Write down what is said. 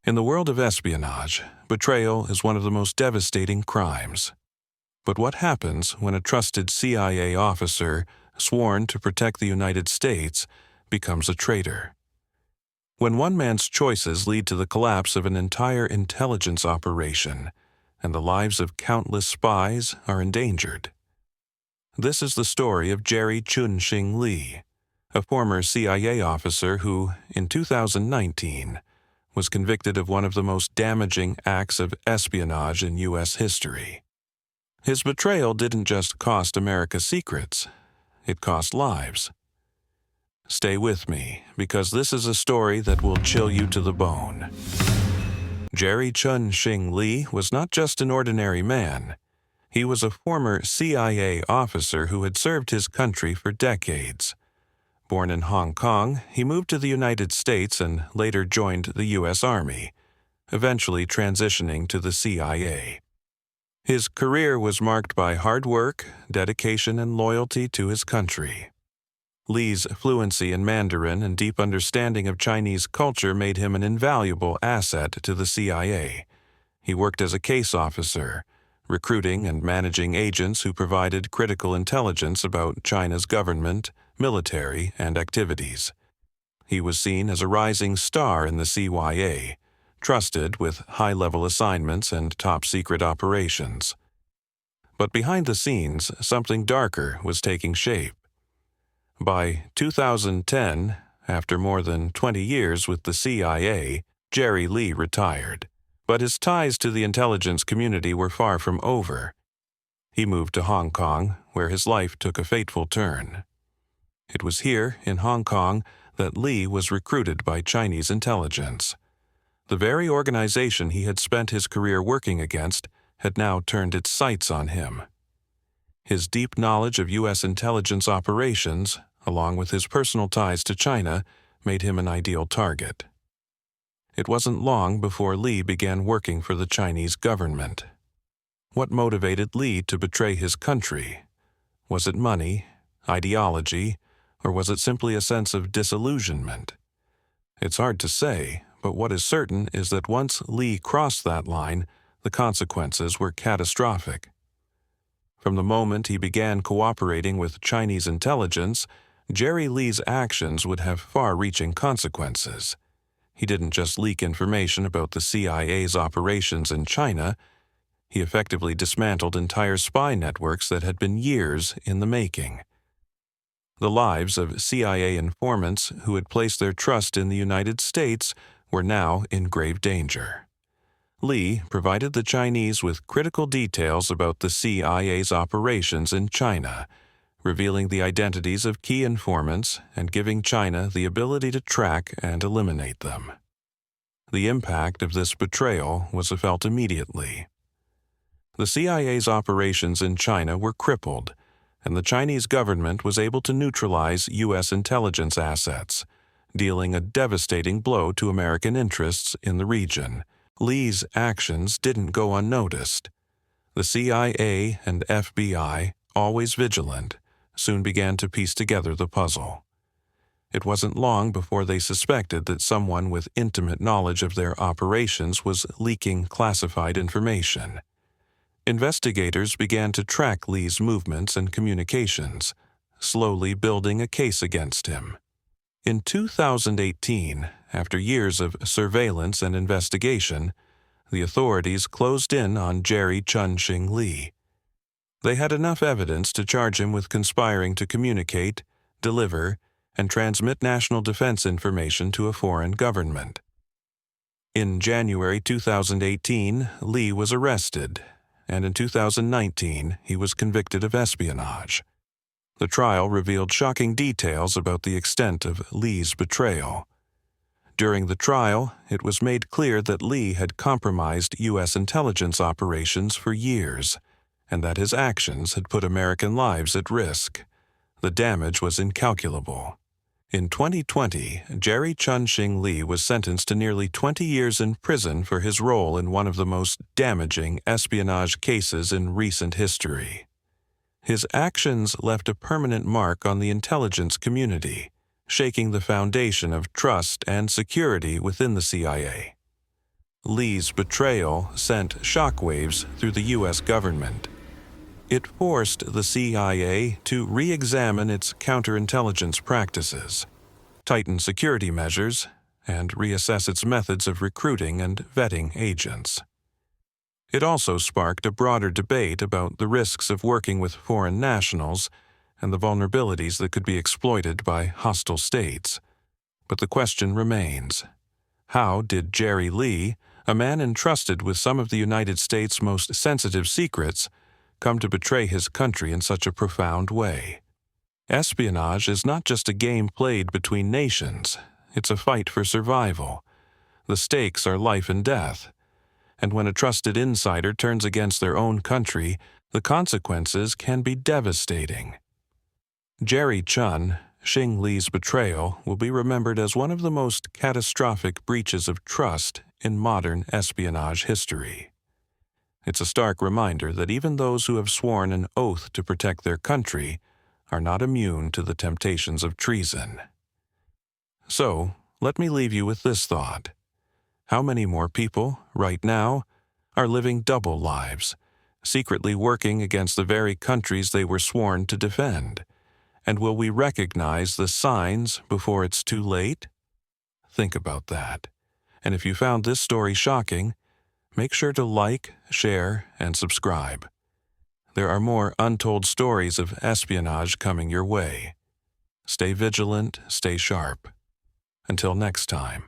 In the world of espionage, betrayal is one of the most devastating crimes. But what happens when a trusted CIA officer, sworn to protect the United States, becomes a traitor? When one man's choices lead to the collapse of an entire intelligence operation, and the lives of countless spies are endangered. This is the story of Jerry Chun-Shing Lee, a former CIA officer who, in 2019, was convicted of one of the most damaging acts of espionage in U.S. history. His betrayal didn't just cost America secrets, it cost lives. Stay with me, because this is a story that will chill you to the bone. Jerry Chun-Shing Lee was not just an ordinary man. He was a former CIA officer who had served his country for decades. Born in Hong Kong, he moved to the United States and later joined the U.S. Army, eventually transitioning to the CIA. His career was marked by hard work, dedication, and loyalty to his country. Lee's fluency in Mandarin and deep understanding of Chinese culture made him an invaluable asset to the CIA. He worked as a case officer, recruiting and managing agents who provided critical intelligence about China's government, military, and activities. He was seen as a rising star in the CIA, trusted with high-level assignments and top-secret operations. But behind the scenes, something darker was taking shape. By 2010, after more than 20 years with the CIA, Jerry Lee retired. But his ties to the intelligence community were far from over. He moved to Hong Kong, where his life took a fateful turn. It was here, in Hong Kong, that Lee was recruited by Chinese intelligence. The very organization he had spent his career working against had now turned its sights on him. His deep knowledge of U.S. intelligence operations, along with his personal ties to China, made him an ideal target. It wasn't long before Lee began working for the Chinese government. What motivated Lee to betray his country? Was it money, ideology, or was it simply a sense of disillusionment? It's hard to say, but what is certain is that once Lee crossed that line, the consequences were catastrophic. From the moment he began cooperating with Chinese intelligence, Jerry Lee's actions would have far-reaching consequences. He didn't just leak information about the CIA's operations in China. He effectively dismantled entire spy networks that had been years in the making. The lives of CIA informants who had placed their trust in the United States were now in grave danger. Lee provided the Chinese with critical details about the CIA's operations in China, revealing the identities of key informants and giving China the ability to track and eliminate them. The impact of this betrayal was felt immediately. The CIA's operations in China were crippled, and the Chinese government was able to neutralize U.S. intelligence assets, dealing a devastating blow to American interests in the region. Lee's actions didn't go unnoticed. The CIA and FBI, always vigilant, soon began to piece together the puzzle. It wasn't long before they suspected that someone with intimate knowledge of their operations was leaking classified information. Investigators began to track Lee's movements and communications, slowly building a case against him. In 2018, after years of surveillance and investigation, the authorities closed in on Jerry Chun-Shing Lee. They had enough evidence to charge him with conspiring to communicate, deliver, and transmit national defense information to a foreign government. In January 2018, Lee was arrested, and in 2019 he was convicted of espionage. The trial revealed shocking details about the extent of Lee's betrayal. During the trial, it was made clear that Lee had compromised U.S. intelligence operations for years, and that his actions had put American lives at risk. The damage was incalculable. In 2020, Jerry Chun-Shing Lee was sentenced to nearly 20 years in prison for his role in one of the most damaging espionage cases in recent history. His actions left a permanent mark on the intelligence community, shaking the foundation of trust and security within the CIA. Lee's betrayal sent shockwaves through the U.S. government. It forced the CIA to re-examine its counterintelligence practices, tighten security measures, and reassess its methods of recruiting and vetting agents. It also sparked a broader debate about the risks of working with foreign nationals and the vulnerabilities that could be exploited by hostile states. But the question remains: how did Jerry Lee, a man entrusted with some of the United States' most sensitive secrets, come to betray his country in such a profound way? Espionage is not just a game played between nations. It's a fight for survival. The stakes are life and death. And when a trusted insider turns against their own country, the consequences can be devastating. Jerry Chun, Xing Li's betrayal, will be remembered as one of the most catastrophic breaches of trust in modern espionage history. It's a stark reminder that even those who have sworn an oath to protect their country are not immune to the temptations of treason. So, let me leave you with this thought. How many more people, right now, are living double lives, secretly working against the very countries they were sworn to defend? And will we recognize the signs before it's too late? Think about that. And if you found this story shocking, make sure to like, share, and subscribe. There are more untold stories of espionage coming your way. Stay vigilant, stay sharp. Until next time.